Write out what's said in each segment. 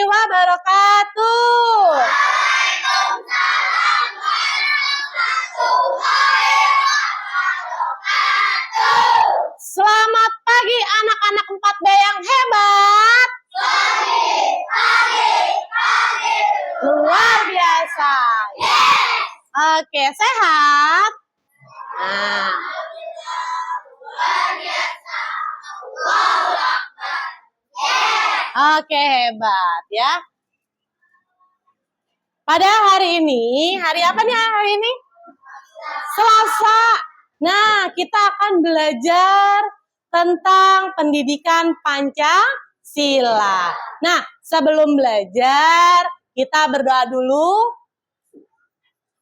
wabarakatuh. Waalaikumsalam warahmatullahi wabarakatuh. Selamat pagi anak-anak 4B yang hebat. Pagi. Luar biasa. Yes. Oke, sehat. Nah, Luar biasa. Allahu Akbar. Yes. oke, hebat ya. Pada hari ini, hari apa nih hari ini? Selasa. Nah, kita akan belajar tentang pendidikan Pancasila. Nah, sebelum belajar, kita berdoa dulu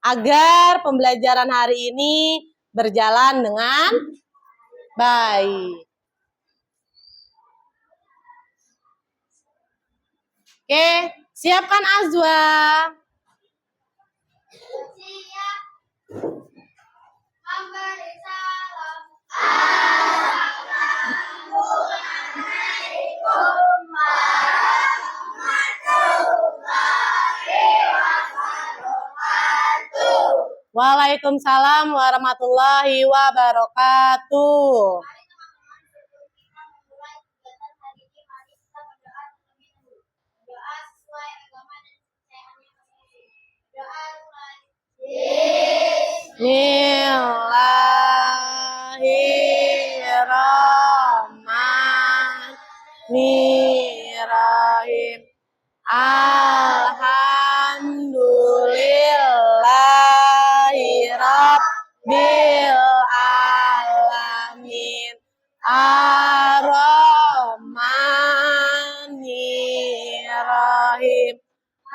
agar pembelajaran hari ini berjalan dengan baik. Oke, siapkan Azwa. Siap. Memberi salam. Assalamualaikum warahmatullahi wabarakatuh. Waalaikumsalam warahmatullahi wabarakatuh. Mari teman-teman, sebelum kita memulai kegiatan hari ini, mari kita berdoa terlebih dahulu. Doa sesuai agama dan kepercayaannya masing-masing. Doa mulai. Bismillahirrahmanirrahim. Alhamdulillahirabbil alamin. Ar-Rahmanirrahim.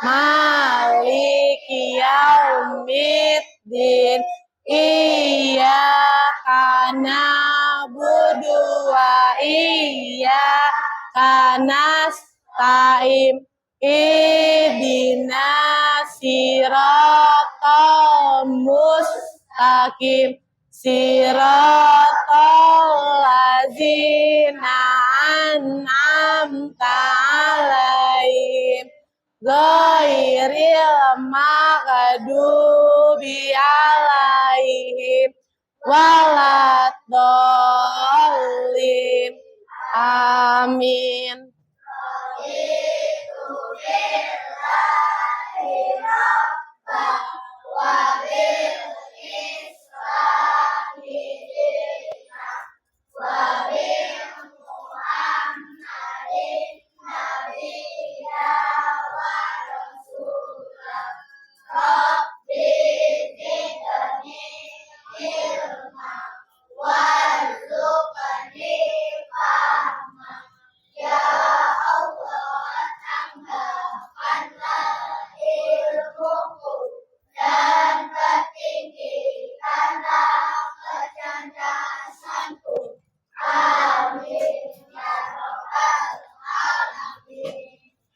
Maliki yaumiddin. Iyyaka na'budu wa iyyaka nasta'in. Ihdinas siratal mustaqim. Siratal ladzina an'amta 'alaihim ghairil maghdubi 'alaihim waladdallin. Amin.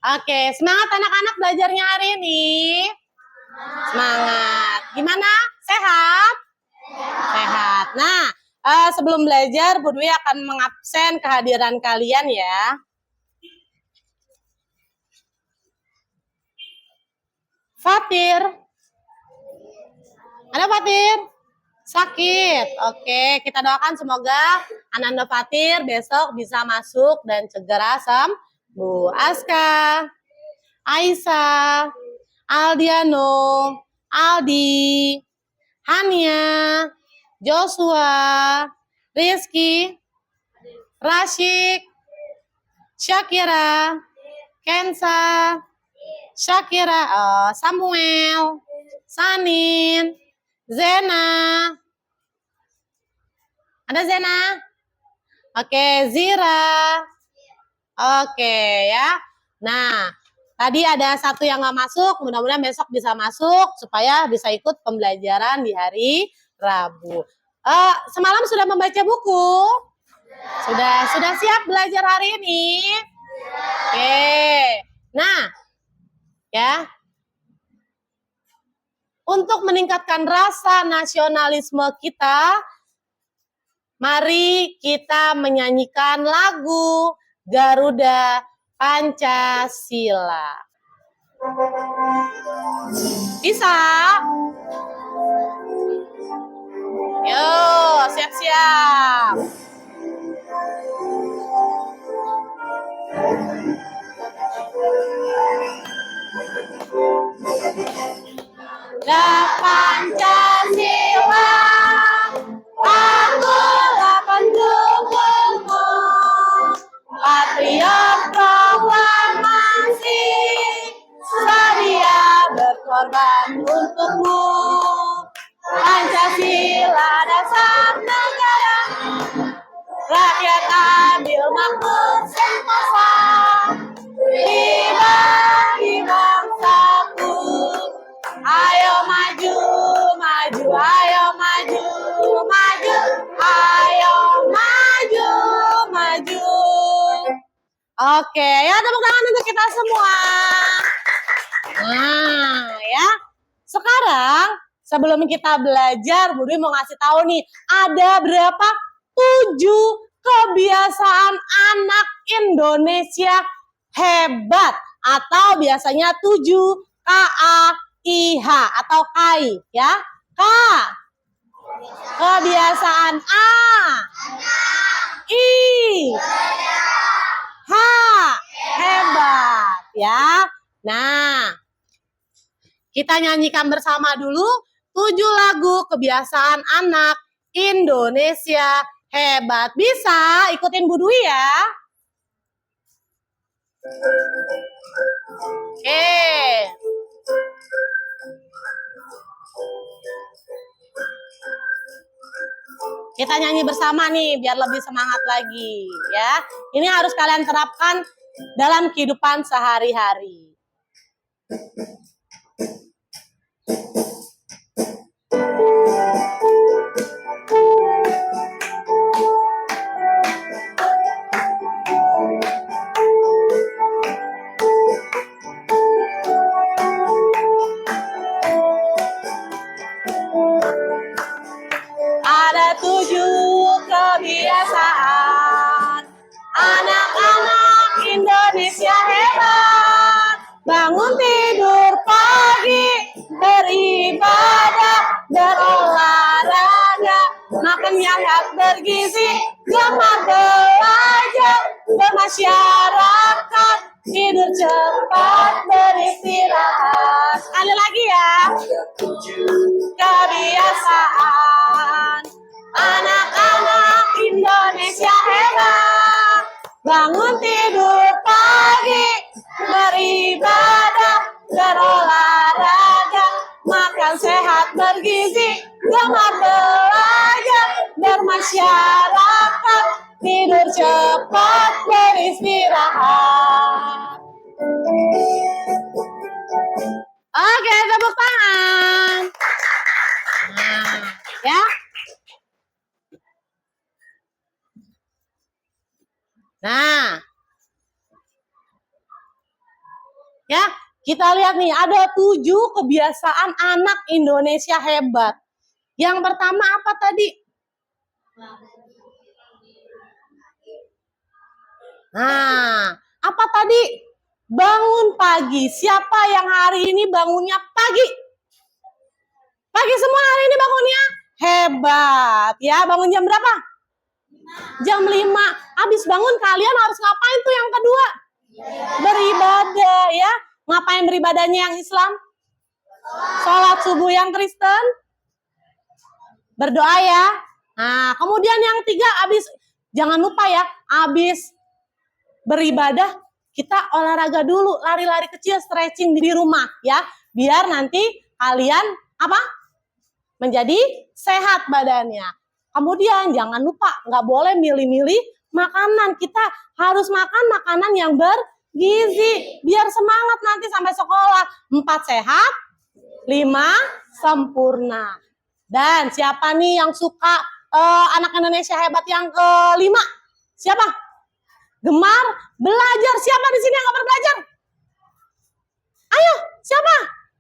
Oke, semangat anak-anak belajarnya hari ini. Semangat. Gimana? Sehat? Sehat. Nah, sebelum belajar, Bu Dwi akan mengabsen kehadiran kalian ya. Fatir. Ada Fatir? Sakit. Oke, kita doakan semoga Ananda Fatir besok bisa masuk dan segera sembuh. Aska, Aisyah, Aldiano, Aldi, Hania, Joshua, Rizky, Rashid, Syakira, Kensa, Syakira, Samuel, Sanin, Zena. Ada Zena? Oke, Zira. Oke ya. Nah, tadi ada satu yang nggak masuk, mudah-mudahan besok bisa masuk supaya bisa ikut pembelajaran di hari Rabu. Semalam sudah membaca buku? Sudah siap belajar hari ini? Oke. Nah, ya. Untuk meningkatkan rasa nasionalisme kita, mari kita menyanyikan lagu Garuda Pancasila. Bisa? Yuk, siap-siap. Pancasila, akulah pendukungmu, patriot proklamasi, sedia berkorban untukmu. Pancasila dasar negara, rakyat adil makmur sentosa, dibagi bangsaku. Ayo maju, maju, ayo maju, maju, ayo maju, maju. Oke, ya tepuk tangan untuk kita semua. Nah, ya. Sekarang sebelum kita belajar, Bu Dwi mau ngasih tahu nih, ada berapa 7 kebiasaan anak Indonesia hebat atau biasanya 7 KAIH atau KAI ya. K. Kebiasaan A. I. H. Hebat ya. Nah, kita nyanyikan bersama dulu 7 lagu kebiasaan anak Indonesia hebat. Bisa ikutin Bu Dwi ya. Oke. Kita nyanyi bersama nih biar lebih semangat lagi ya. Ini harus kalian terapkan dalam kehidupan sehari-hari. Ada 7 kebiasaan anak-anak Indonesia hebat. Bangun tidur pagi, beribadah, berolahraga, makan yang sehat bergizi, gemar belajar, bermasyarakat, tidur cepat, beristirahat. Sekali lagi ya. Kebiasaan anak-anak Indonesia hebat. Bangun tidur pagi, beribadah, berolahraga, makan sehat bergizi, gemar belajar, bermasyarakat, tidur cepat, beristirahat. Oke, tepuk tangan. Nah, ya. Nah, ya, kita lihat nih, ada 7 kebiasaan anak Indonesia hebat. Yang pertama apa tadi? Nah, apa tadi? Bangun pagi. Siapa yang hari ini bangunnya pagi? Pagi semua hari ini bangunnya hebat. Ya, bangun jam berapa? Jam 5. Habis bangun kalian harus ngapain tuh yang kedua? Beribadah ya. Ngapain beribadahnya yang Islam? Sholat subuh yang Kristen? Berdoa ya. Nah, kemudian yang 3 habis, jangan lupa ya, habis beribadah kita olahraga dulu, lari-lari kecil, stretching di rumah ya. Biar nanti kalian apa? Menjadi sehat badannya. Kemudian jangan lupa, nggak boleh milih-milih makanan. Kita harus makan makanan yang bergizi. Biar semangat nanti sampai sekolah. 4 sehat, 5 sempurna. Dan siapa nih yang suka anak Indonesia hebat yang ke-5? Siapa? Gemar belajar. Siapa di sini yang gemar belajar? Ayo, siapa?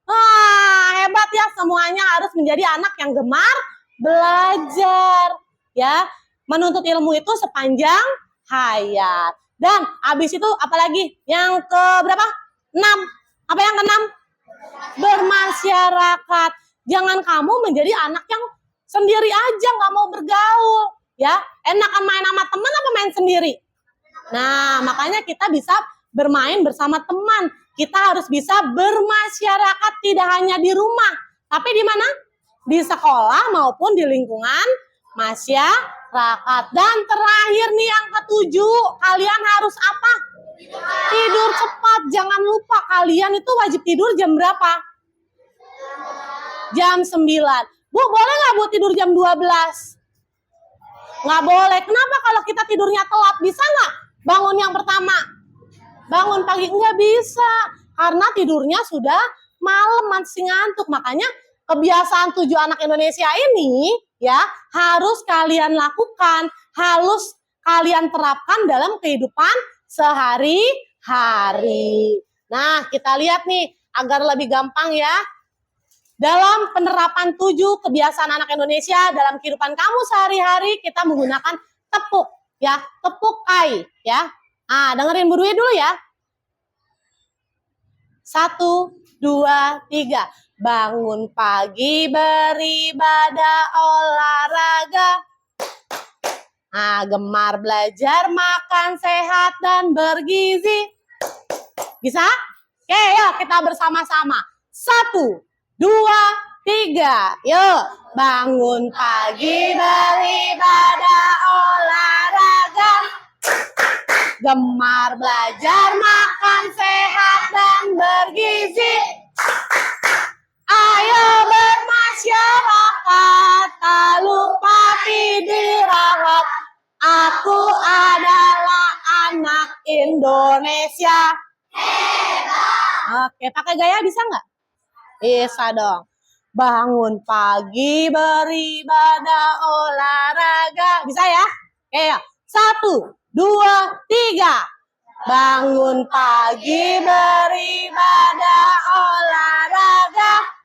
Wah, hebat ya, semuanya harus menjadi anak yang gemar belajar. Ya, menuntut ilmu itu sepanjang hayat. Dan habis itu apalagi? Yang ke berapa? 6. Apa yang keenam? Bermasyarakat. Jangan kamu menjadi anak yang sendiri aja, nggak mau bergaul. Ya, enakan main sama teman apa main sendiri? Nah, makanya kita bisa bermain bersama teman. Kita harus bisa bermasyarakat tidak hanya di rumah, tapi di mana? Di sekolah maupun di lingkungan masyarakat. Dan terakhir nih yang ketujuh, kalian harus apa? Tidur cepat. Jangan lupa kalian itu wajib tidur jam berapa? Jam 9. Bu, boleh nggak Bu tidur jam 12? Nggak boleh. Kenapa kalau kita tidurnya telat? Bisa nggak bangun yang pertama? Bangun pagi? Nggak bisa. Karena tidurnya sudah malam, masih ngantuk. Makanya kebiasaan 7 anak Indonesia ini ya harus kalian lakukan. Harus kalian terapkan dalam kehidupan sehari-hari. Nah, kita lihat nih agar lebih gampang ya. Dalam penerapan 7 kebiasaan anak Indonesia dalam kehidupan kamu sehari-hari, kita menggunakan tepuk ya, tepuk kai ya. Dengerin Bu Dwi dulu ya. 1, 2, 3. Bangun pagi beribadah olahraga. Gemar belajar makan sehat dan bergizi. Bisa? Oke, yuk kita bersama-sama. 1, 2, 3. Yuk, bangun pagi beribadah olahraga. Gemar belajar makan sehat dan bergizi. Ayo bermasyarakat, tak lupa istirahat. Aku adalah anak Indonesia. Hebat. Oke, pakai gaya bisa nggak? Bisa dong. Bangun pagi beribadah olahraga. Bisa ya? Oke, 1, 2, 3. Bangun pagi beribadah olahraga.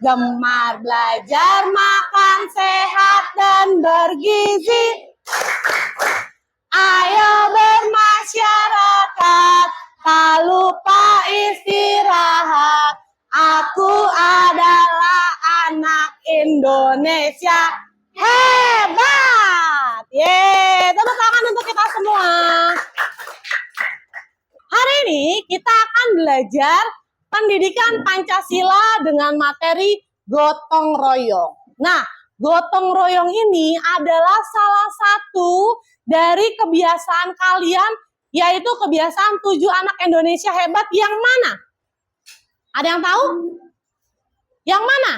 Gemar belajar makan sehat dan bergizi. Ayo bermasyarakat, tak lupa istirahat. Aku adalah anak Indonesia. Hebat! Yeay, tepuk tangan untuk kita semua. Hari ini kita akan belajar pendidikan Pancasila dengan materi gotong royong. Nah, gotong royong ini adalah salah satu dari kebiasaan kalian, yaitu kebiasaan 7 anak Indonesia hebat yang mana? Ada yang tahu? Yang mana?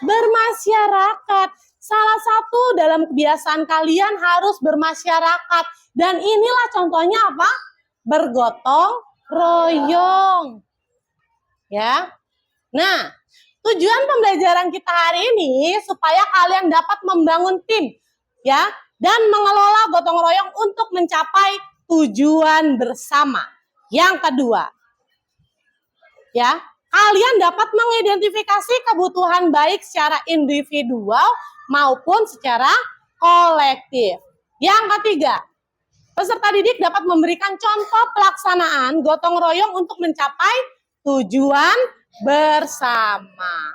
Bermasyarakat. Salah satu dalam kebiasaan kalian harus bermasyarakat. Dan inilah contohnya apa? Bergotong royong. Ya. Nah, tujuan pembelajaran kita hari ini supaya kalian dapat membangun tim ya dan mengelola gotong royong untuk mencapai tujuan bersama. Yang kedua, ya, kalian dapat mengidentifikasi kebutuhan baik secara individual maupun secara kolektif. Yang ketiga, peserta didik dapat memberikan contoh pelaksanaan gotong royong untuk mencapai tujuan bersama.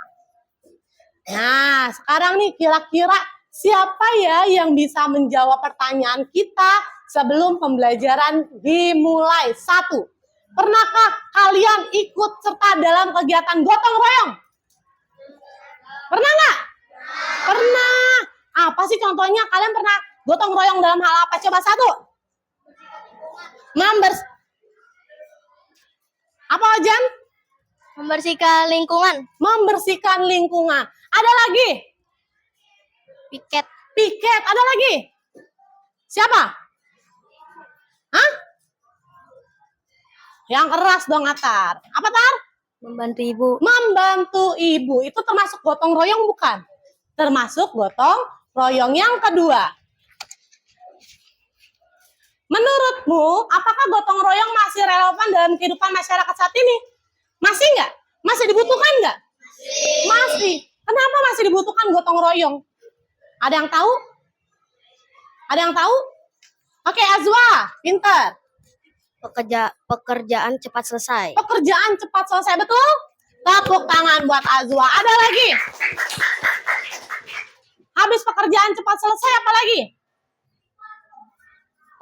Nah, sekarang nih kira-kira siapa ya yang bisa menjawab pertanyaan kita sebelum pembelajaran dimulai? 1. Pernahkah kalian ikut serta dalam kegiatan gotong royong? Pernah nggak? Pernah. Apa sih contohnya? Kalian pernah gotong royong dalam hal apa? Coba 1. Apa Ojan? Membersihkan lingkungan. Membersihkan lingkungan. Ada lagi? Piket. Piket. Ada lagi? Siapa? Hah? Yang keras dong, Atar. Apa, Tar? Membantu ibu. Membantu ibu. Itu termasuk gotong royong bukan? Termasuk gotong royong. Yang kedua. Menurutmu, apakah gotong royong masih relevan dalam kehidupan masyarakat saat ini? Masih nggak? Masih dibutuhkan nggak? Masih. Kenapa masih dibutuhkan gotong royong? Ada yang tahu? Ada yang tahu? Oke, Azwa, pintar. Pekerjaan cepat selesai. Pekerjaan cepat selesai, betul? Tepuk tangan buat Azwa. Ada lagi? Habis pekerjaan cepat selesai, apa lagi?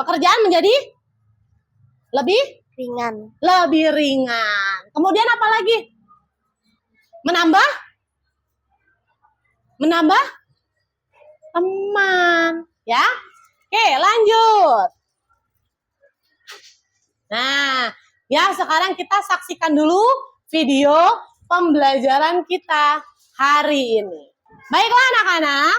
Pekerjaan menjadi lebih Ringan. Kemudian apa lagi? Menambah teman, ya. Oke, lanjut. Nah, ya sekarang kita saksikan dulu video pembelajaran kita hari ini. Baiklah anak-anak,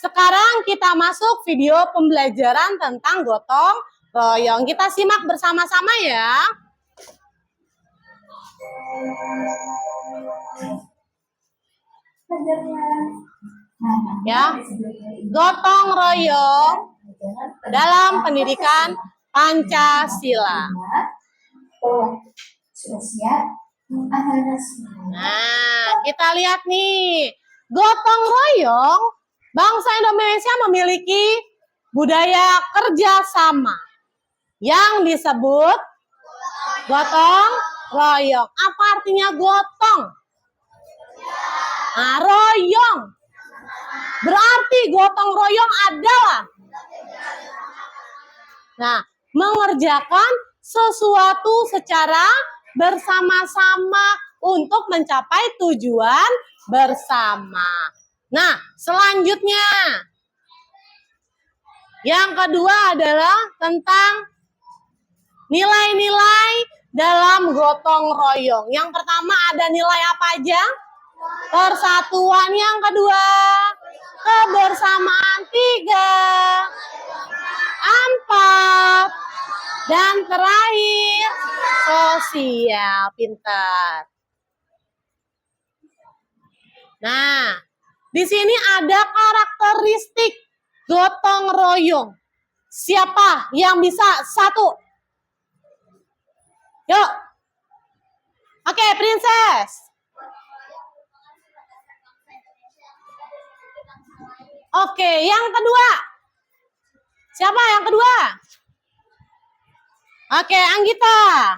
sekarang kita masuk video pembelajaran tentang gotong royong. Kita simak bersama-sama ya. Ya, gotong royong dalam pendidikan Pancasila. Sudah siap? Nah, kita lihat nih, gotong royong, bangsa Indonesia memiliki budaya kerjasama yang disebut gotong royong. Apa artinya gotong? Nah, royong. Berarti gotong royong adalah mengerjakan sesuatu secara bersama-sama untuk mencapai tujuan bersama. Nah, selanjutnya yang kedua adalah tentang nilai-nilai dalam gotong royong. Yang pertama ada nilai apa aja? Persatuan. Yang kedua, kebersamaan. 3, 4, dan terakhir sosial. Pintar. Nah, di sini ada karakteristik gotong royong. Siapa yang bisa? 1. Yuk. Oke, Princess. Oke, yang kedua. Siapa yang kedua? Oke, Anggita.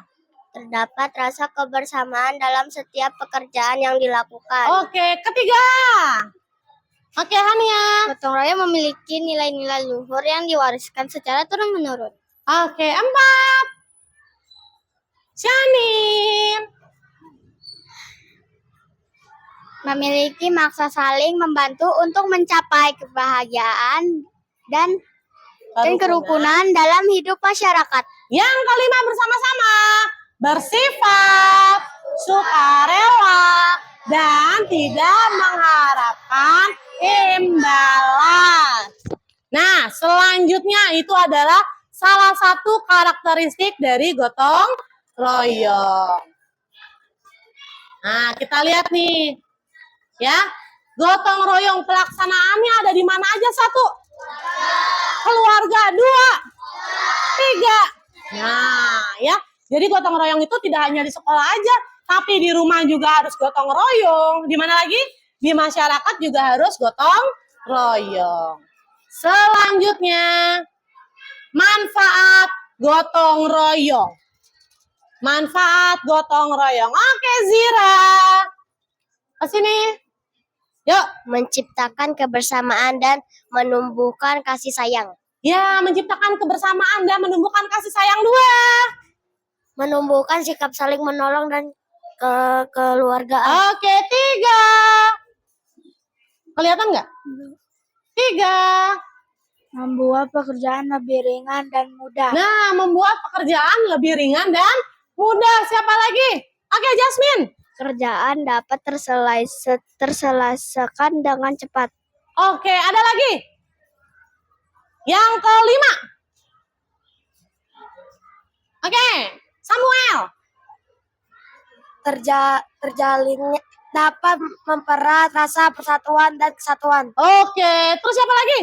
Terdapat rasa kebersamaan dalam setiap pekerjaan yang dilakukan. Oke, ketiga. Oke, Hania. Gotong royong memiliki nilai-nilai luhur yang diwariskan secara turun-menurun. Oke, 4. Shanin. Memiliki maksa saling membantu untuk mencapai kebahagiaan dan kerukunan dalam hidup masyarakat. Yang kelima bersama-sama, bersifat sukarela dan tidak mengharapkan imbalan. Nah, selanjutnya itu adalah salah satu karakteristik dari gotong royong. Nah, kita lihat nih. Ya, gotong royong pelaksanaannya ada di mana aja? 1. Keluarga. 2, 3. Nah, ya. Jadi gotong royong itu tidak hanya di sekolah aja, tapi di rumah juga harus gotong royong. Di mana lagi? Di masyarakat juga harus gotong royong. Selanjutnya, manfaat gotong royong. Manfaat gotong royong. Oke, Zira. Ke sini. Yuk. Menciptakan kebersamaan dan menumbuhkan kasih sayang. Ya, menciptakan kebersamaan dan menumbuhkan kasih sayang. 2. Menumbuhkan sikap saling menolong dan kekeluargaan. Oke, 3. Kelihatan nggak? 3. Membuat pekerjaan lebih ringan dan mudah. Nah, membuat pekerjaan lebih ringan dan mudah. Siapa lagi? Oke, Jasmine. Kerjaan dapat terselesaikan dengan cepat. Oke, ada lagi? Yang kelima. Oke, Samuel. Terjalinnya dapat mempererat rasa persatuan dan kesatuan. Oke, terus siapa lagi?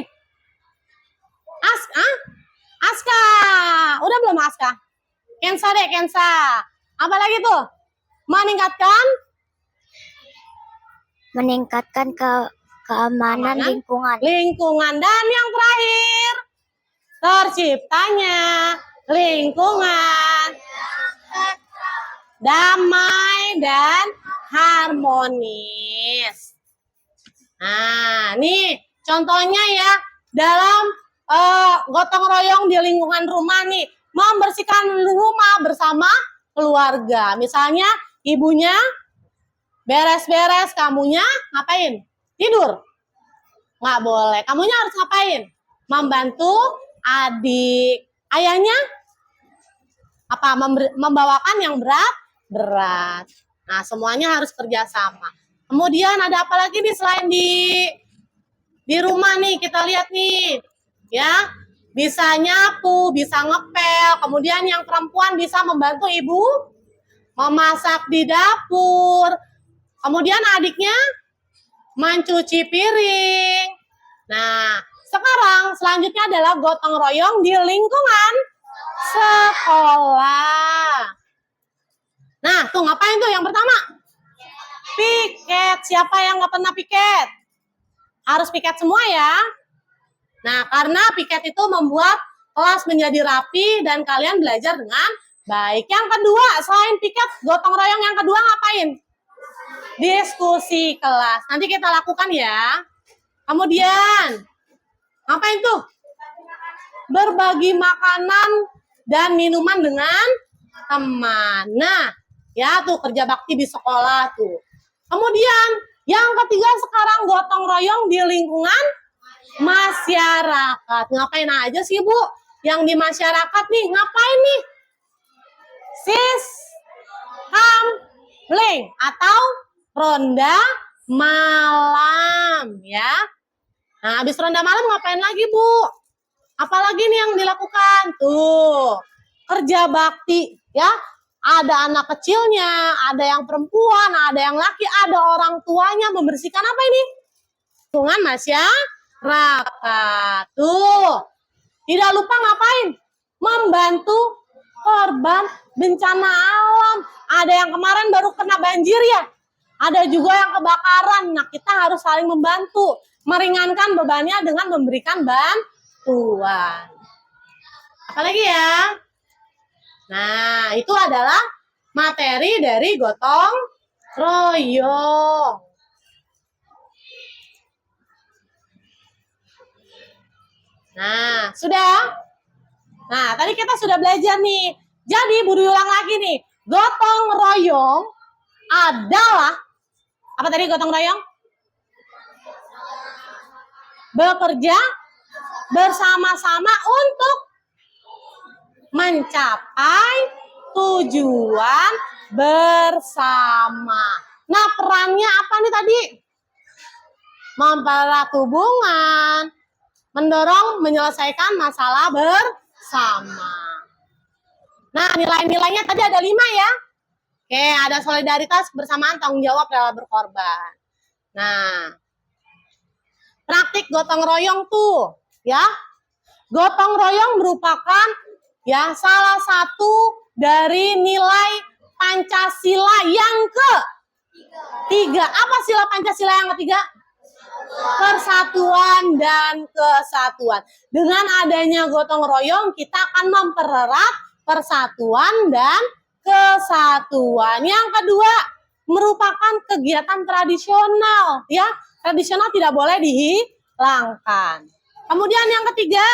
Aska. Udah belum Aska? Kensa deh, Kensa. Apa lagi tuh? Meningkatkan keamanan lingkungan. Dan yang terakhir, terciptanya lingkungan damai dan harmonis. Nah, nih contohnya ya dalam gotong royong di lingkungan rumah nih, membersihkan rumah bersama keluarga. Misalnya ibunya beres-beres, kamunya ngapain? Tidur? Nggak boleh. Kamunya harus ngapain? Membantu adik. Ayahnya apa? Membawakan yang berat. Nah, semuanya harus kerjasama. Kemudian ada apa lagi nih selain di rumah nih, kita lihat nih. Ya, bisa nyapu, bisa ngepel. Kemudian yang perempuan bisa membantu ibu memasak di dapur. Kemudian adiknya mencuci piring. Nah, sekarang selanjutnya adalah gotong royong di lingkungan sekolah. Nah, tuh ngapain tuh yang pertama? Piket. Siapa yang nggak pernah piket? Harus piket semua ya. Nah, karena piket itu membuat kelas menjadi rapi dan kalian belajar dengan baik. Yang kedua, selain piket, gotong royong yang kedua ngapain? Diskusi kelas. Nanti kita lakukan ya. Kemudian, ngapain tuh? Berbagi makanan dan minuman dengan teman. Nah, ya tuh kerja bakti di sekolah tuh. Kemudian, yang ketiga sekarang gotong royong di lingkungan masyarakat. Ngapain aja sih Bu? Yang di masyarakat nih, ngapain nih? Hamling atau ronda malam ya. Nah, habis ronda malam ngapain lagi Bu? Apalagi nih yang dilakukan? Tuh, kerja bakti ya. Ada anak kecilnya, ada yang perempuan, ada yang laki, ada orang tuanya membersihkan apa ini? Lingkungan masyarakat. Tuh, tidak lupa ngapain? Membantu korban bencana alam. Ada yang kemarin baru kena banjir ya. Ada juga yang kebakaran. Nah, kita harus saling membantu. Meringankan bebannya dengan memberikan bantuan. Apalagi ya? Nah, itu adalah materi dari gotong royong. Nah, sudah? Nah, tadi kita sudah belajar nih. Jadi, buru ulang lagi nih. Gotong royong adalah, apa tadi gotong royong? Bekerja bersama-sama untuk mencapai tujuan bersama. Nah, perannya apa nih tadi? Mempererat hubungan, mendorong menyelesaikan masalah bersama. Nah, nilai-nilainya tadi ada 5 ya. Oke, ada solidaritas, bersamaan, tanggung jawab, rela berkorban. Nah, praktik gotong royong tuh, ya. Gotong royong merupakan ya salah satu dari nilai Pancasila yang ketiga. Apa sila Pancasila yang ketiga? Persatuan dan kesatuan. Dengan adanya gotong royong, kita akan mempererat persatuan dan kesatuan. Yang kedua, merupakan kegiatan tradisional, ya. Tradisional tidak boleh dihilangkan. Kemudian yang ketiga,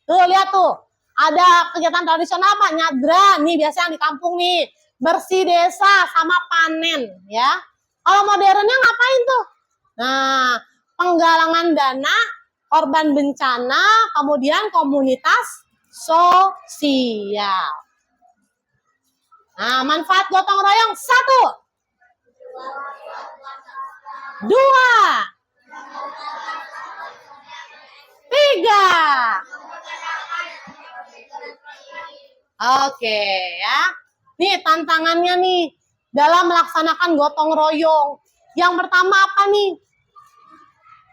tuh lihat tuh, ada kegiatan tradisional apa? Nyadran, nih biasa yang di kampung nih, bersih desa sama panen, ya. Kalau modernnya ngapain tuh? Nah, penggalangan dana, korban bencana, kemudian komunitas sosial. Nah, manfaat gotong royong 1, 2, 3. Oke ya. Nih tantangannya nih dalam melaksanakan gotong royong. Yang pertama apa nih?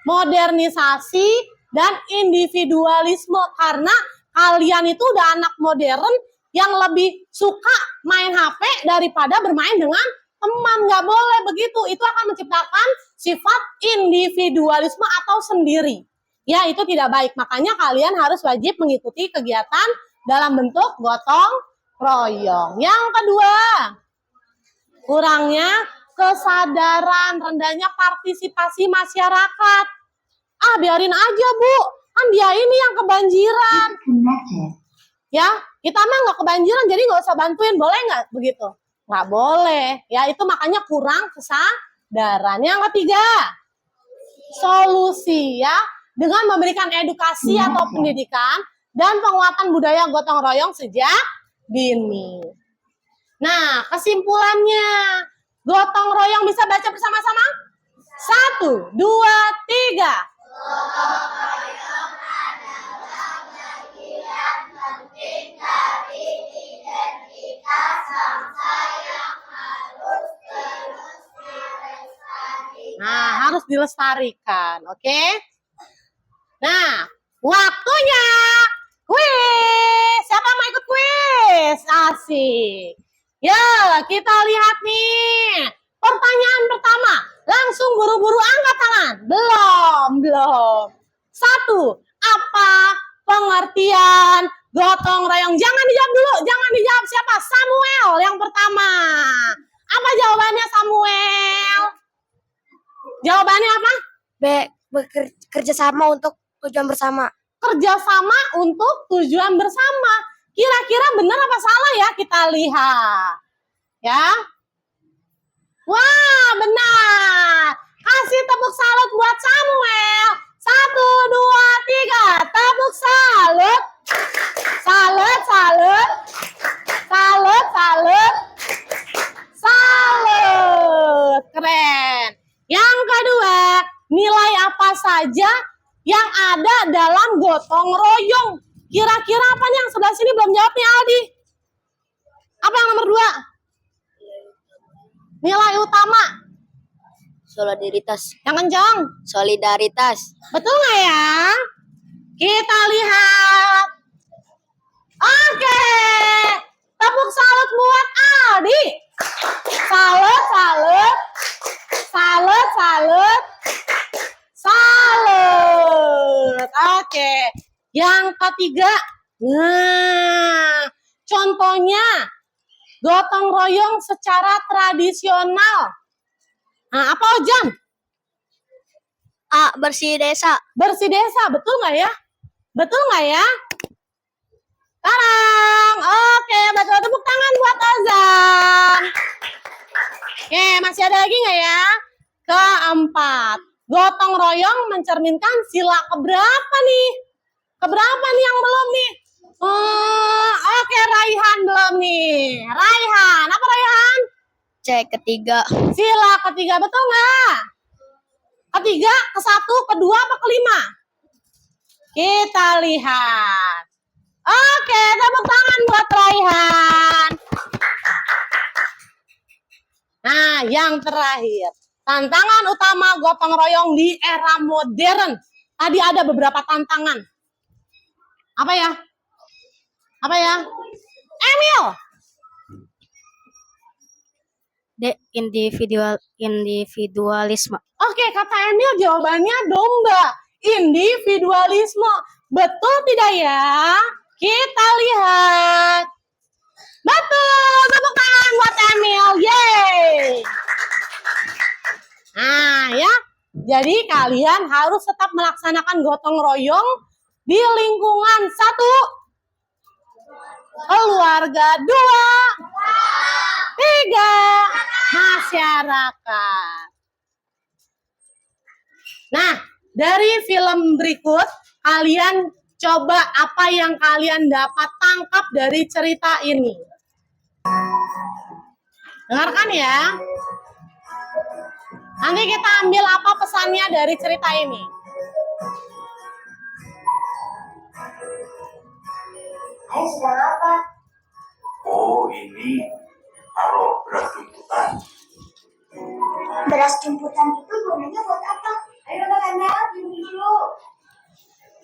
Modernisasi dan individualisme, karena kalian itu udah anak modern yang lebih suka main HP daripada bermain dengan teman. Nggak boleh begitu, itu akan menciptakan sifat individualisme atau sendiri. Ya, itu tidak baik, makanya kalian harus wajib mengikuti kegiatan dalam bentuk gotong royong. Yang kedua, Kurangnya kesadaran, rendahnya partisipasi masyarakat. Ah, biarin aja, Bu. Kan dia ini yang kebanjiran. Ya, kita mah nggak kebanjiran, jadi nggak usah bantuin. Boleh nggak begitu? Nggak boleh. Ya, itu makanya kurang kesadaran. Yang ketiga, solusi ya. Dengan memberikan edukasi atau pendidikan dan penguatan budaya gotong royong sejak dini. Nah, kesimpulannya, gotong royong bisa baca bersama-sama? 1, 2, 3. Nah, harus dilestarikan, oke? Nah, waktunya kuis. Siapa mau ikut kuis? Asik. Ya, kita lihat nih. Pertanyaan pertama. Langsung buru-buru angkat tangan. Belum. 1. Apa pengertian gotong royong? Jangan dijawab dulu. Jangan dijawab siapa? Samuel yang pertama. Apa jawabannya Samuel? Jawabannya apa? Bekerja sama untuk tujuan bersama. Kerjasama untuk tujuan bersama. Kira-kira benar apa salah ya? Kita lihat. Ya. Wah, benar. Kasih tepuk salut buat Samuel. 1, 2, 3. Tepuk salut. Salut. Keren. Yang kedua, nilai apa saja yang ada dalam gotong royong? Kira-kira apa nih yang sebelah sini belum jawab nih Aldi? Apa yang nomor 2? Nilai utama. Solidaritas. Yang kencang. Solidaritas. Betul nggak ya? Kita lihat. Oke. Tepuk salut buat Aldi. Salut. Oke. Yang ketiga. Nah, contohnya gotong royong secara tradisional. Nah, apa Ojan? A. Bersih desa. Bersih desa, betul nggak ya? Betul nggak ya? Sekarang, oke, betul. Tepuk tangan buat Ozan. Oke, masih ada lagi nggak ya? Keempat, gotong royong mencerminkan sila keberapa nih? Keberapa nih yang belum nih? Oke, Raihan belum nih. Raihan, apa Raihan? C. Ketiga. Sila ketiga, betul nggak? Ketiga, ke-1, kedua, apa kelima? Kita lihat. Oke, tepuk tangan buat Raihan. Nah, yang terakhir. Tantangan utama gotong royong di era modern. Tadi ada beberapa tantangan. Apa ya? Emil. D. Individualisme. Oke, kata Emil jawabannya domba. Individualisme. Betul tidak ya? Kita lihat. Betul. Tepuk tangan buat Emil. Yeay. Nah ya. Jadi kalian harus tetap melaksanakan gotong royong di lingkungan 1. Keluarga, 2. 3. Masyarakat. Nah, dari film berikut, kalian coba apa yang kalian dapat tangkap dari cerita ini. Dengarkan ya. Nanti kita ambil apa pesannya dari cerita ini. Ayo sedang apa? Oh, ini taruh beras jemputan. Beras jemputan itu gunanya buat apa? Ayo makan dulu.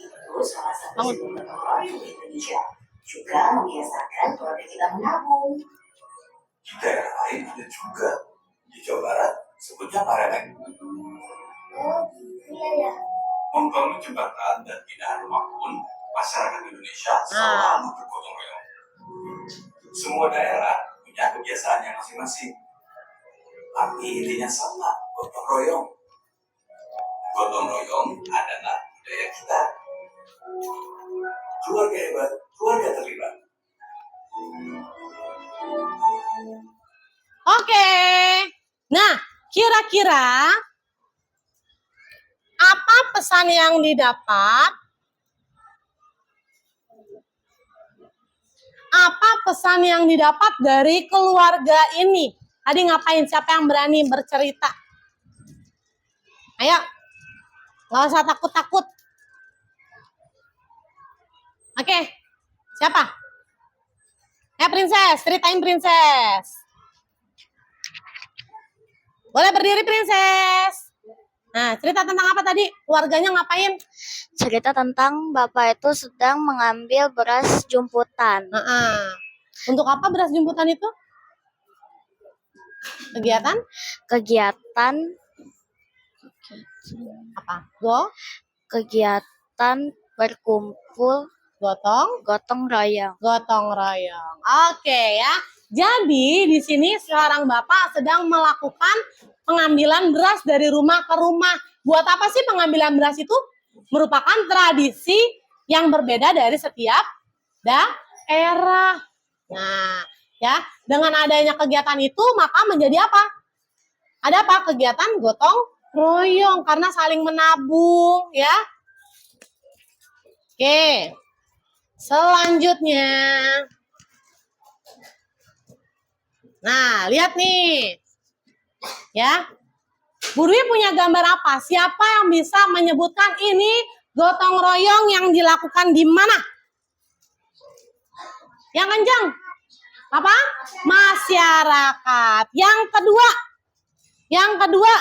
Itu salah satu simbol gotong royong di Indonesia. Juga membiasakan keluarga kita menabung. Di daerah lain ada juga. Di Jawa Barat sebutnya pareleng. Oh, iya ya. Membangun jembatan dan pindahan rumah pun masyarakat Indonesia selalu bergotong royong. Semua daerah punya kebiasaannya masing-masing. Arti intinya sama, gotong royong. Gotong royong adalah budaya kita. Keluarga hebat, keluarga terlibat. Oke. Nah, kira-kira apa pesan yang didapat? Apa pesan yang didapat dari keluarga ini? Tadi ngapain? Siapa yang berani bercerita? Ayo, nggak usah takut-takut. Oke, siapa? Princess, ceritain Princess. Boleh berdiri Princess. Nah, cerita tentang apa tadi? Keluarganya ngapain? Cerita tentang bapak itu sedang mengambil beras jumputan. Untuk apa beras jumputan itu? Kegiatan? Kegiatan Apa? kegiatan berkumpul gotong royong. Gotong royong. Oke ya. Jadi di sini seorang bapak sedang melakukan pengambilan beras dari rumah ke rumah. Buat apa sih pengambilan beras itu? Merupakan tradisi yang berbeda dari setiap daerah. Nah, ya, dengan adanya kegiatan itu maka menjadi apa? Ada apa? Kegiatan gotong royong karena saling menabung, ya. Oke. Selanjutnya. Nah, lihat nih. Ya. Bu Dwi punya gambar apa? Siapa yang bisa menyebutkan ini gotong royong yang dilakukan di mana? Yang kencang. Apa? Masyarakat. Yang kedua.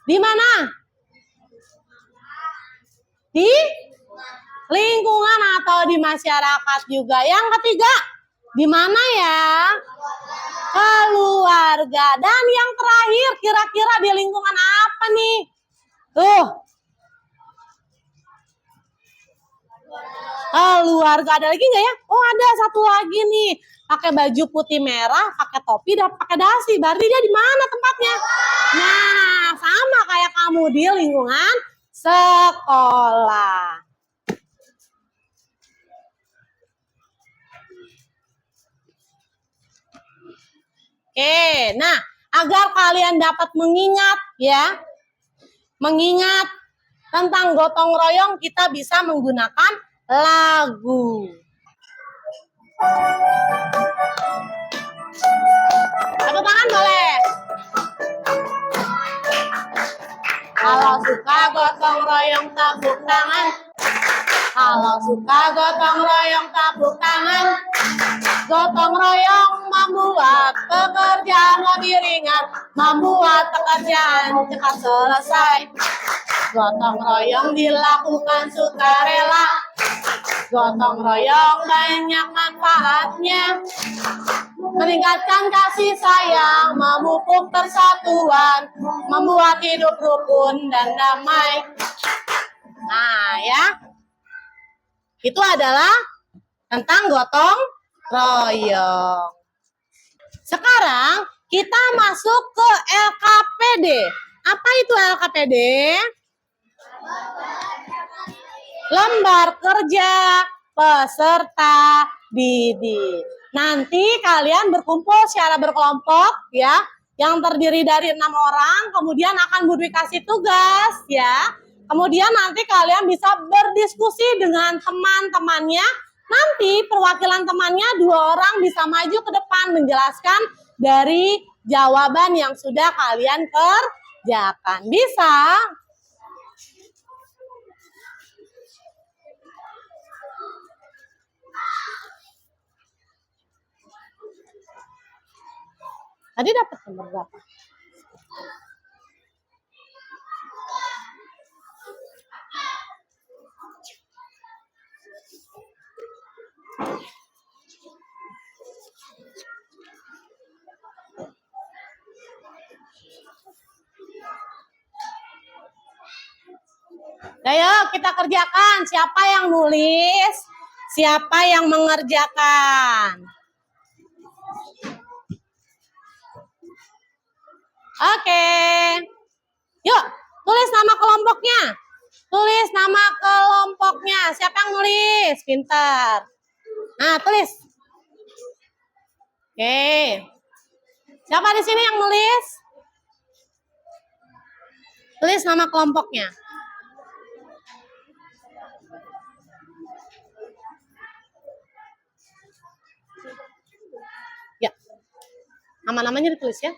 Di mana? Di lingkungan atau di masyarakat juga. Yang ketiga, di mana ya? Keluarga. Dan yang terakhir, kira-kira di lingkungan apa nih? Tuh. Keluarga. Ada lagi nggak ya? Oh, ada satu lagi nih. Pakai baju putih merah, pakai topi, dan pakai dasi. Berarti dia di mana tempatnya? Nah, sama kayak kamu di lingkungan sekolah. Oke, nah agar kalian dapat mengingat ya, mengingat tentang gotong royong kita bisa menggunakan lagu. Tepuk tangan boleh. Kalau suka gotong royong tepuk tangan. Kalau suka gotong royong tepuk tangan. Gotong royong membuat pekerjaan lebih ringan, membuat pekerjaan cepat selesai. Gotong royong dilakukan sukarela. Gotong royong banyak manfaatnya. Meningkatkan kasih sayang, memupuk persatuan, membuat hidup rukun dan damai. Nah ya, itu adalah tentang gotong royong. Sekarang kita masuk ke LKPD. Apa itu LKPD? Lembar kerja peserta didik. Nanti kalian berkumpul secara berkelompok ya, yang terdiri dari 6 orang, kemudian akan Bu Dwi kasih tugas ya. Kemudian nanti kalian bisa berdiskusi dengan teman-temannya. Nanti perwakilan temannya 2 orang bisa maju ke depan menjelaskan dari jawaban yang sudah kalian kerjakan. Bisa? Tadi dapat nomor berapa? Ayo kita kerjakan. Siapa yang nulis? Siapa yang mengerjakan? Oke. Yuk, tulis nama kelompoknya. Tulis nama kelompoknya. Siapa yang nulis? Pintar. Nah, tulis. Oke. Siapa di sini yang nulis? Tulis nama kelompoknya. Ya. Nama-namanya ditulis ya.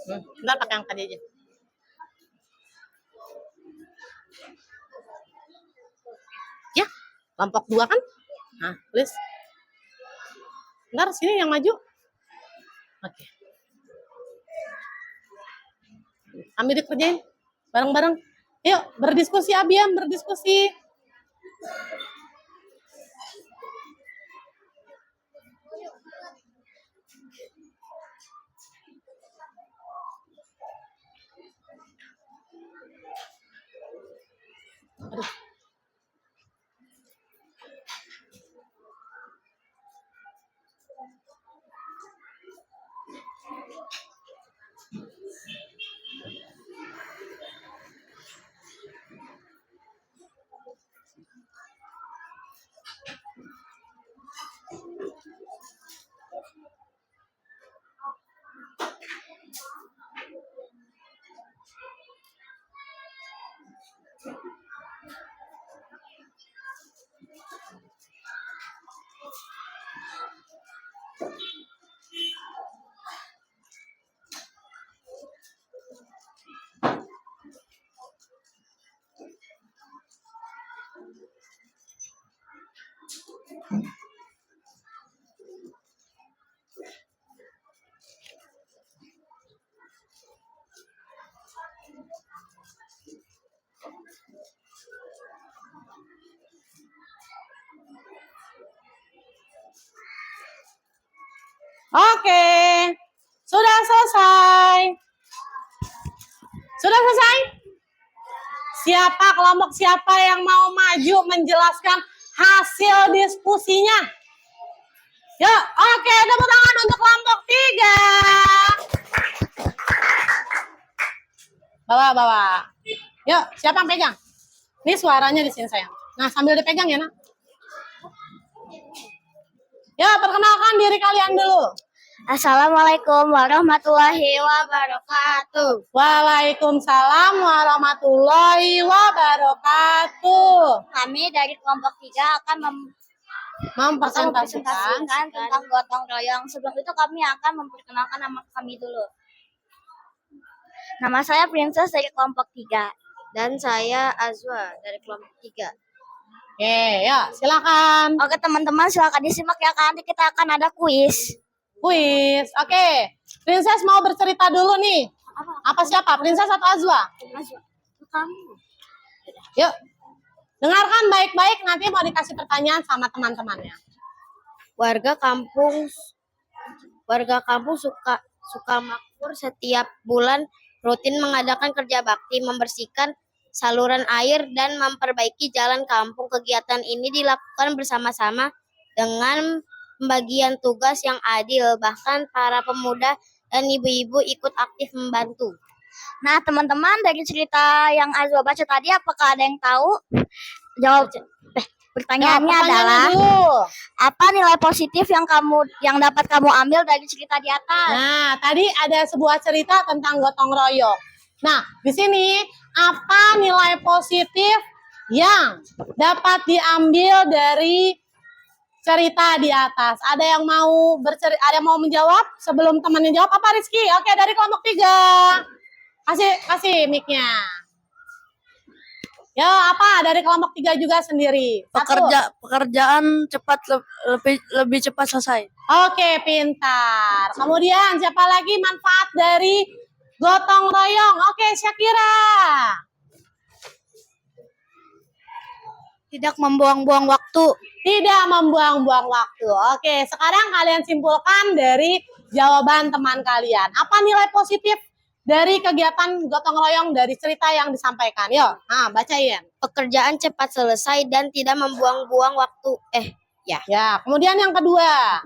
Bentar pakai yang tadi aja. Ya, kelompok 2 kan? Nah, tulis. Bentar, sini yang maju. Oke. Ambil dikerjain. Bareng-bareng. Yuk, berdiskusi Abiam, berdiskusi. Aduh. Oke. Sudah selesai. Sudah selesai? Siapa kelompok siapa yang mau maju menjelaskan hasil diskusinya? Yuk, oke, tepuk tangan untuk kelompok 3. Bawa. Yuk, siapa yang pegang? Ini suaranya di sini sayang. Nah, sambil dipegang ya, Nak. Ya, perkenalkan diri kalian dulu. Assalamualaikum warahmatullahi wabarakatuh. Waalaikumsalam warahmatullahi wabarakatuh. Kami dari kelompok 3 akan Mempresentasikan tentang gotong royong. Sebelum itu kami akan memperkenalkan nama kami dulu. Nama saya Princess dari kelompok 3. Dan saya Azwa dari kelompok 3. Oke, ya silakan. Oke teman-teman, silakan disimak ya, nanti kita akan ada kuis. Kuis. Oke, Princess mau bercerita dulu nih. Apa siapa? Princess atau Azwa? Azwa, kamu. Yuk. Dengarkan baik-baik, nanti mau dikasih pertanyaan sama teman-temannya. Warga kampung suka makmur setiap bulan rutin mengadakan kerja bakti, membersihkan saluran air dan memperbaiki jalan kampung. Kegiatan ini dilakukan bersama-sama dengan pembagian tugas yang adil. Bahkan para pemuda dan ibu-ibu ikut aktif membantu. Nah, teman-teman, dari cerita yang Azwa baca tadi, apakah ada yang tahu? Jawab. Pertanyaannya adalah dulu. apa nilai positif yang dapat kamu ambil dari cerita di atas? Nah, tadi ada sebuah cerita tentang gotong royong. Nah, di sini apa nilai positif yang dapat diambil dari cerita di atas? Ada yang mau ada yang mau menjawab sebelum temannya jawab? Apa Rizky? Oke, dari kelompok 3. Kasih mic-nya. Ya, apa dari kelompok 3 juga sendiri? Pekerjaan cepat lebih cepat selesai. Oke, pintar. Kemudian siapa lagi manfaat dari gotong royong? Oke, Syakira. Tidak membuang-buang waktu. Tidak membuang-buang waktu. Oke, sekarang kalian simpulkan dari jawaban teman kalian. Apa nilai positif dari kegiatan gotong royong dari cerita yang disampaikan. Yuk, bacain. Pekerjaan cepat selesai dan tidak membuang-buang waktu. Ya, kemudian yang kedua.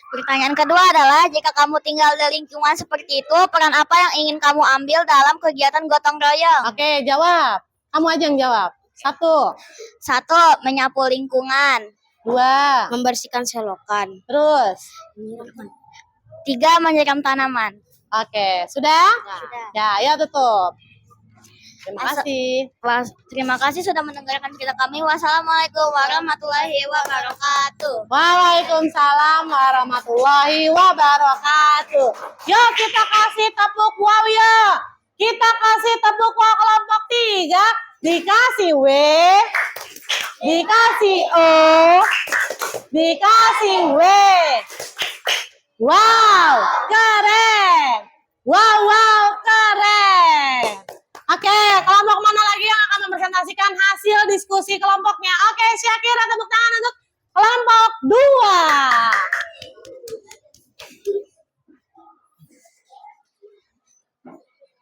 Pertanyaan kedua adalah, jika kamu tinggal di lingkungan seperti itu, peran apa yang ingin kamu ambil dalam kegiatan gotong royong? Oke, jawab. Kamu aja yang jawab. 1. Menyapu lingkungan. 2, Membersihkan selokan. terus. 3. Menyiram tanaman. Oke, sudah? Ya, ya tutup. Terima Asa- kasih. Terima kasih sudah mendengarkan cerita kami. Wassalamualaikum warahmatullahi wabarakatuh. Waalaikumsalam warahmatullahi wabarakatuh. Yuk kita kasih tepuk wow ya. Kita kasih tepuk wow kelompok 3. Dikasih W. Dikasih O. Dikasih W. Wow, keren. Wow, keren. Oke, kelompok mana lagi yang akan mempresentasikan hasil diskusi kelompoknya? Oke, Syakira, tepuk tangan untuk kelompok 2.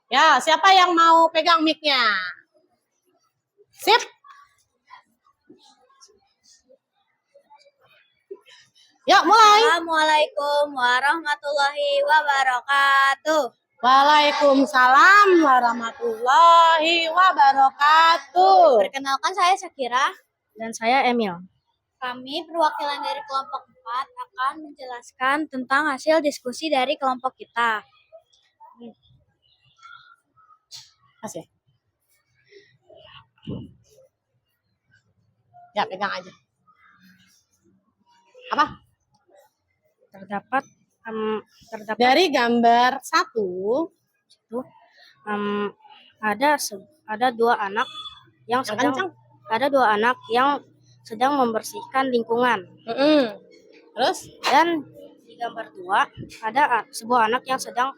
Ya, siapa yang mau pegang mic-nya? Sip. Yuk, mulai. Assalamualaikum warahmatullahi wabarakatuh. Waalaikumsalam warahmatullahi wabarakatuh. Perkenalkan, saya Syakira. Dan saya Emil. Kami perwakilan dari kelompok 4 akan menjelaskan tentang hasil diskusi dari kelompok kita. Kasih. Ya, pegang aja. Apa? Terdapat Dari gambar 1, ada dua anak yang kencang. sedang membersihkan lingkungan. Terus? Dan di gambar 2 ada sebuah anak yang sedang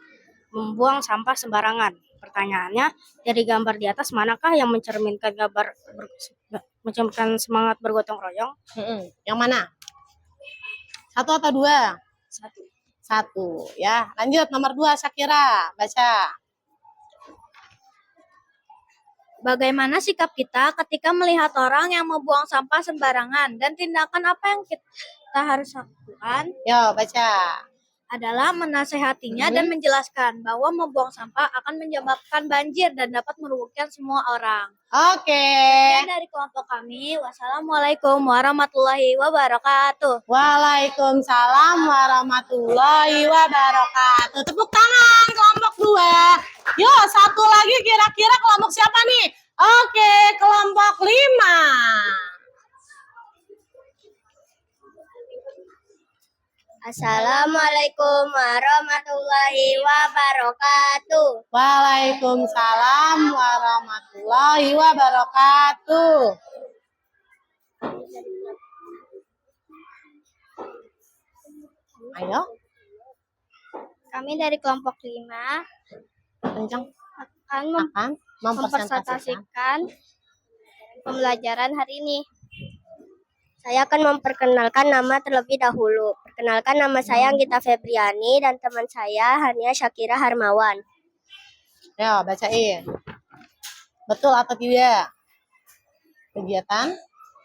membuang sampah sembarangan. Pertanyaannya, dari gambar di atas manakah yang mencerminkan mencerminkan semangat bergotong royong? Yang mana? 1 atau 2? 1. Ya, lanjut nomor 2, Syakira, baca. Bagaimana sikap kita ketika melihat orang yang membuang sampah sembarangan, dan tindakan apa yang kita harus lakukan Yo, baca. adalah menasehatinya dan menjelaskan bahwa membuang sampah akan menyebabkan banjir dan dapat merugikan semua orang. Oke. Dan dari kelompok kami, wassalamualaikum warahmatullahi wabarakatuh. Waalaikumsalam warahmatullahi wabarakatuh. Tepuk tangan kelompok 2. Yo, 1 lagi kira-kira kelompok siapa nih? Oke, kelompok 5. Assalamualaikum warahmatullahi wabarakatuh. Waalaikumsalam warahmatullahi wabarakatuh. Ayo, Kami dari kelompok 5 kencang. akan mempresentasikan pembelajaran hari ini. Saya akan memperkenalkan nama terlebih dahulu. Perkenalkan, nama saya Anggita Febriani dan teman saya Hania Syakira Harmawan. Ayo, bacain. Betul atau tidak?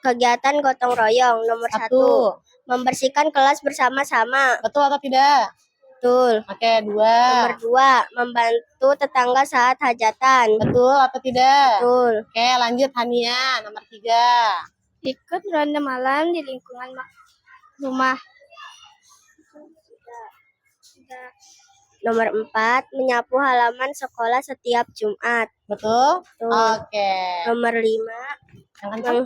Kegiatan Gotong royong nomor 1. 1. Membersihkan kelas bersama-sama. Betul atau tidak? Betul. Oke, 2. Nomor 2. Membantu tetangga saat hajatan. Betul atau tidak? Betul. Oke, lanjut Hania, nomor 3. Ikut ronda malam di lingkungan rumah. Nomor 4. Menyapu halaman sekolah setiap Jumat. Betul? Betul. Oke. Nomor 5. Yang kencang?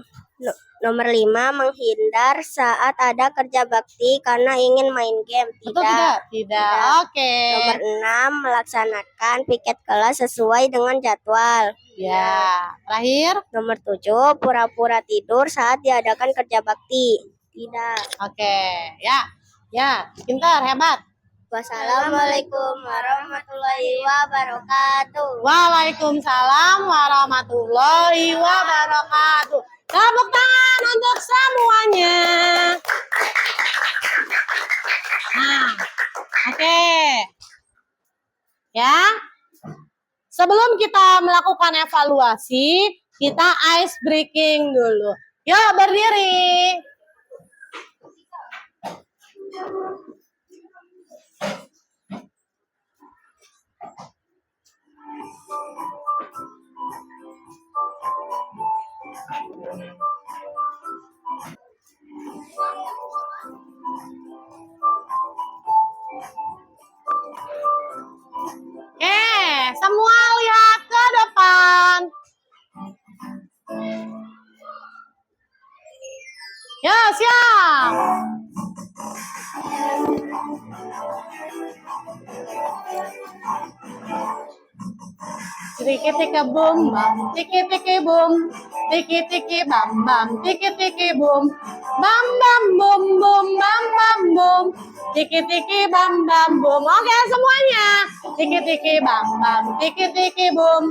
Nomor 5, menghindar saat ada kerja bakti karena ingin main game. Betul tidak? Tidak. Oke. Nomor 6, melaksanakan piket kelas sesuai dengan jadwal. Ya. Terakhir? Nomor 7, pura-pura tidur saat diadakan kerja bakti. Tidak. Oke. Ya. Ya, pintar, hebat. Wassalamualaikum warahmatullahi wabarakatuh. Waalaikumsalam warahmatullahi wabarakatuh. Tepuk tangan untuk semuanya. Nah, oke. Ya, sebelum kita melakukan evaluasi, kita ice breaking dulu. Yuk berdiri. Oke, semua lihat ke depan. Ya, siap. Tiki tiki boom bam, tiki tiki boom, tiki tiki bam bam, tiki tiki boom, bam bam boom boom, bam bam boom, tiki tiki bam bam boom. Oke semuanya, tiki tiki bam bam, tiki tiki boom,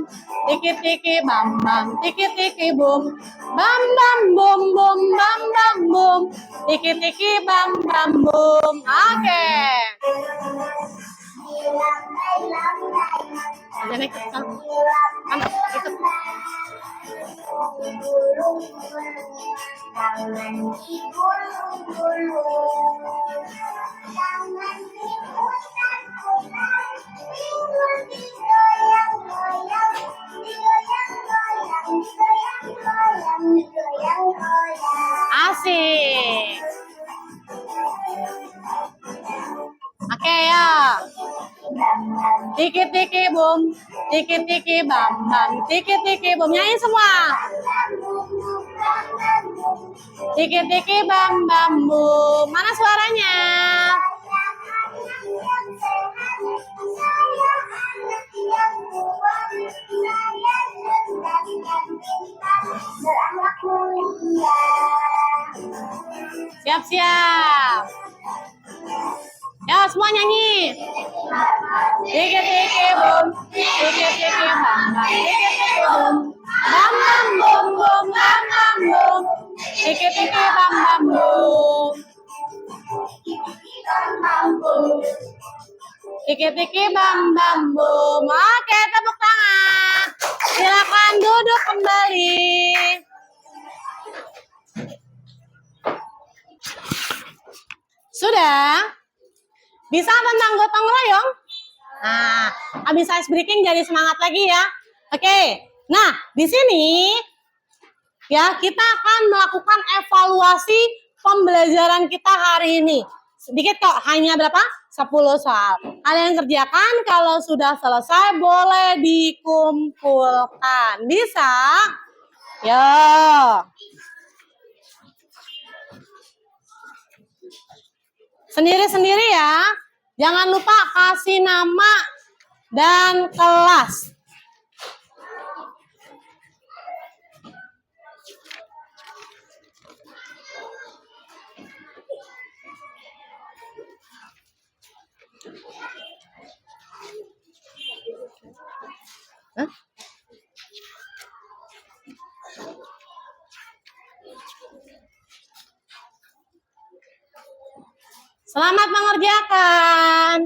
tiki tiki bam bam, tiki tiki boom, bam bam boom boom, bam bam boom, tiki tiki bam bam boom. Oke. Jangan ikut, mana? Ikut. Asik. Oke ya. Tiki tiki boom, tiki tiki bam bam, tiki tiki boom. Nyanyi semua. Tiki tiki bam bam boom. Mana suaranya? Siap-siap. Ya, semua nyanyi. Tiki tiki boom, tiki tiki bam bam, tiki tiki boom, bam bam boom boom, bam bam boom, tiki tiki bam bam boom, tiki tiki bam bam boom. Oke, tepuk tangan. Silakan duduk kembali. Sudah? Bisa tentang gotong royong? Nah, habis ice breaking jadi semangat lagi ya. Oke. Nah, di sini ya kita akan melakukan evaluasi pembelajaran kita hari ini. Sedikit kok, hanya berapa? 10 soal. Kalian kerjakan, kalau sudah selesai boleh dikumpulkan. Bisa? Yo. Sendiri-sendiri ya. Jangan lupa kasih nama dan kelas. Hah? Selamat mengerjakan.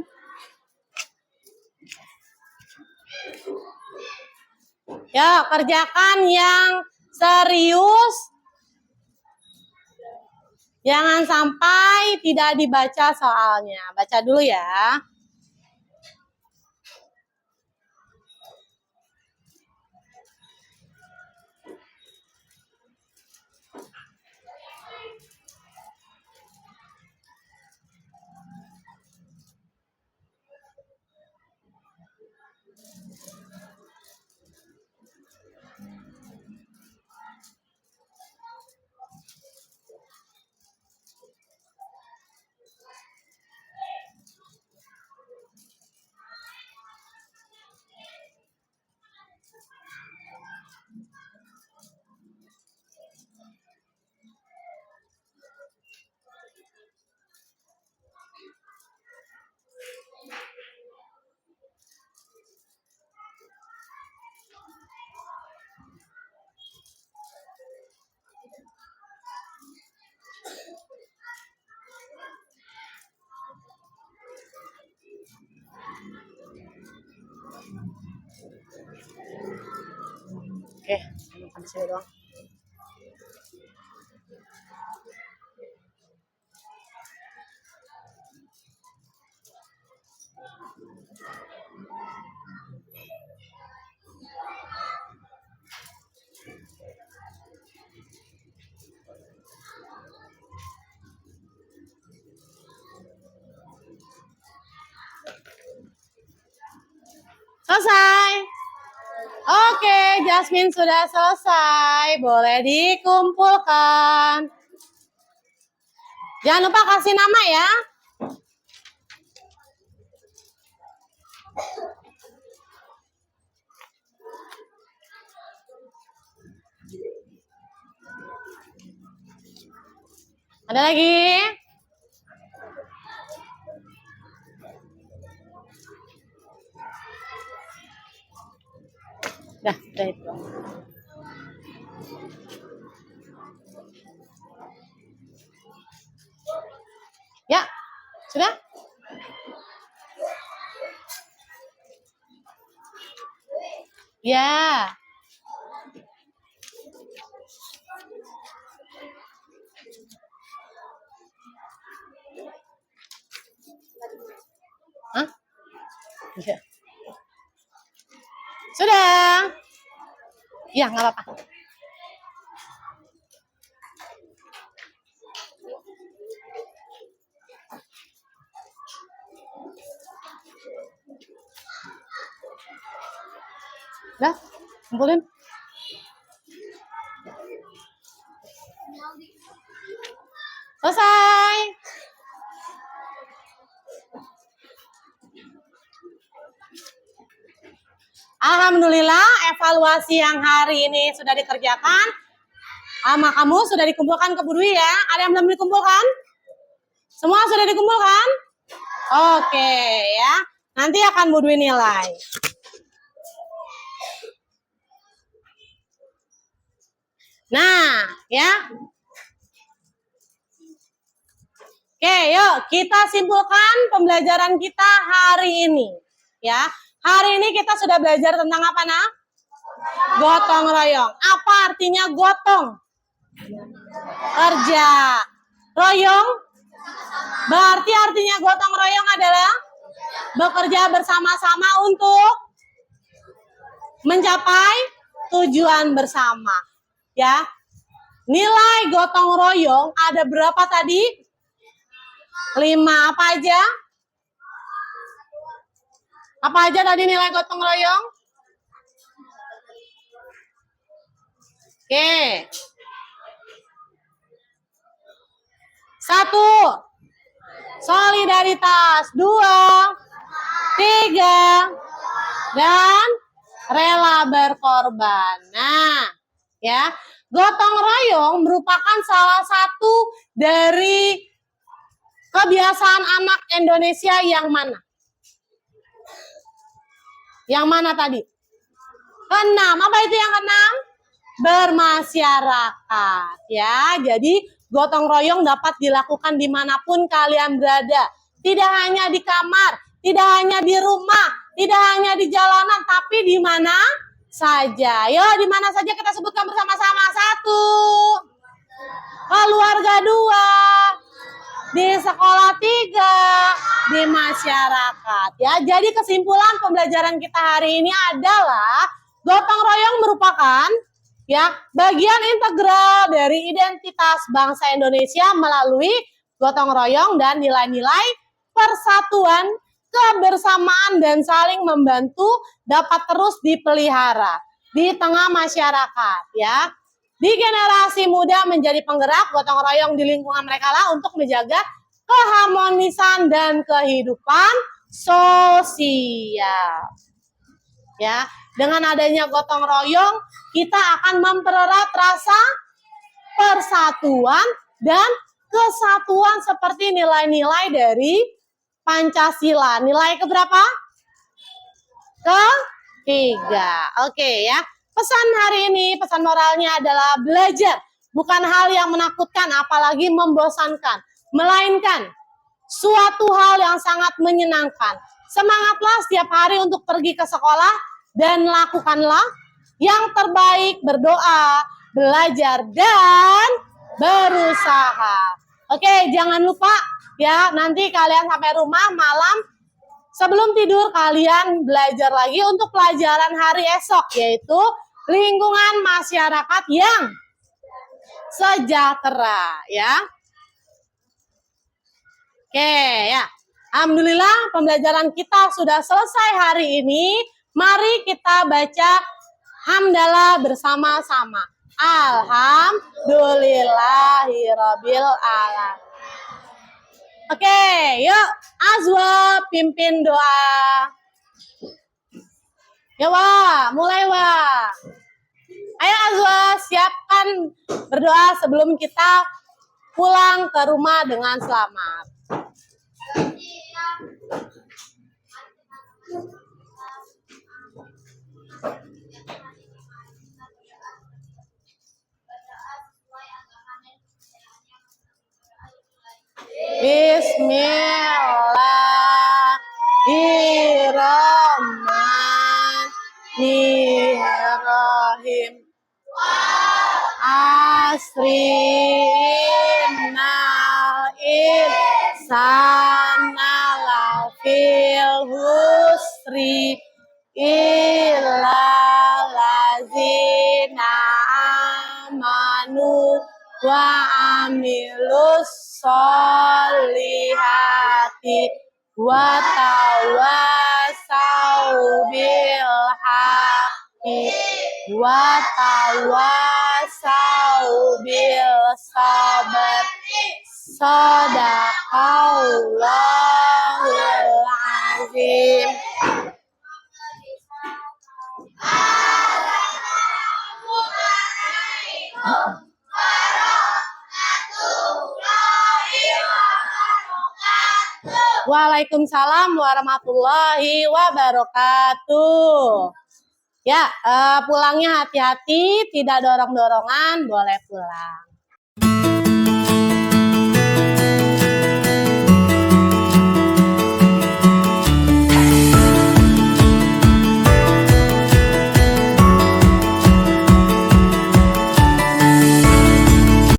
Ya, kerjakan yang serius. Jangan sampai tidak dibaca soalnya. Baca dulu ya. Sampai sini doang. Selesai. Oke, Jasmine sudah selesai. Boleh dikumpulkan. Jangan lupa kasih nama ya. Ada lagi? Udah itu. Ya, sudah? Ya. Hah? Iya. Sudah. Iya, nggak apa-apa. Udah, kumpulin. Selesai. Alhamdulillah, evaluasi yang hari ini sudah dikerjakan. Sama kamu sudah dikumpulkan ke Bu Dwi ya. Ada yang belum dikumpulkan? Semua sudah dikumpulkan? Oke ya. Nanti akan Bu Dwi nilai. Nah, ya. Oke, yuk kita simpulkan pembelajaran kita hari ini. Ya, hari ini kita sudah belajar tentang apa, Nak? Gotong royong. Apa artinya gotong? Kerja. Royong? Berarti artinya gotong royong adalah bekerja bersama-sama untuk mencapai tujuan bersama. Ya, nilai gotong royong ada berapa tadi? 5 apa aja? Apa aja tadi nilai gotong royong? Oke. 1. Solidaritas. 2. 3. Dan rela berkorban. Nah, ya, gotong royong merupakan salah satu dari kebiasaan anak Indonesia yang mana? Yang mana tadi? Keenam. Apa itu yang keenam? Bermasyarakat. Ya, jadi gotong royong dapat dilakukan dimanapun kalian berada. Tidak hanya di kamar, tidak hanya di rumah, tidak hanya di jalanan, tapi di mana saja. Yo, di mana saja kita sebutkan bersama-sama. 1. Keluarga. 2. Di sekolah. 3. Di masyarakat. Ya, jadi kesimpulan pembelajaran kita hari ini adalah gotong royong merupakan ya bagian integral dari identitas bangsa Indonesia melalui gotong royong dan nilai-nilai persatuan, kebersamaan dan saling membantu dapat terus dipelihara di tengah masyarakat ya. Di generasi muda menjadi penggerak gotong royong di lingkungan mereka lah untuk menjaga keharmonisan dan kehidupan sosial. Ya, dengan adanya gotong royong, kita akan mempererat rasa persatuan dan kesatuan seperti nilai-nilai dari Pancasila. Nilai keberapa? Ketiga. Oke ya. Pesan hari ini, pesan moralnya adalah belajar bukan hal yang menakutkan apalagi membosankan, melainkan suatu hal yang sangat menyenangkan. Semangatlah setiap hari untuk pergi ke sekolah dan lakukanlah Yang terbaik berdoa, belajar, dan berusaha. Oke, jangan lupa ya, nanti kalian sampai rumah malam sebelum tidur kalian belajar lagi untuk pelajaran hari esok, yaitu lingkungan masyarakat yang sejahtera ya. Oke ya. Alhamdulillah pembelajaran kita sudah selesai hari ini. Mari kita baca hamdalah bersama-sama. Alhamdulillahirabbil alamin. Oke, yuk Azwa pimpin doa. Ya Wah, mulai Wah. Ayo Azwa, siapkan berdoa sebelum kita pulang ke rumah dengan selamat. Bismillahirrahmanirrahim. Asri innal insana lafil husri illa lazina amanu wa amilus solihati wa tawasau bil haqqi wa tawasau bil sabar. Sadaqallahul azim. Waalaikumsalam warahmatullahi wabarakatuh. Ya, pulangnya hati-hati, tidak dorong-dorongan, boleh pulang.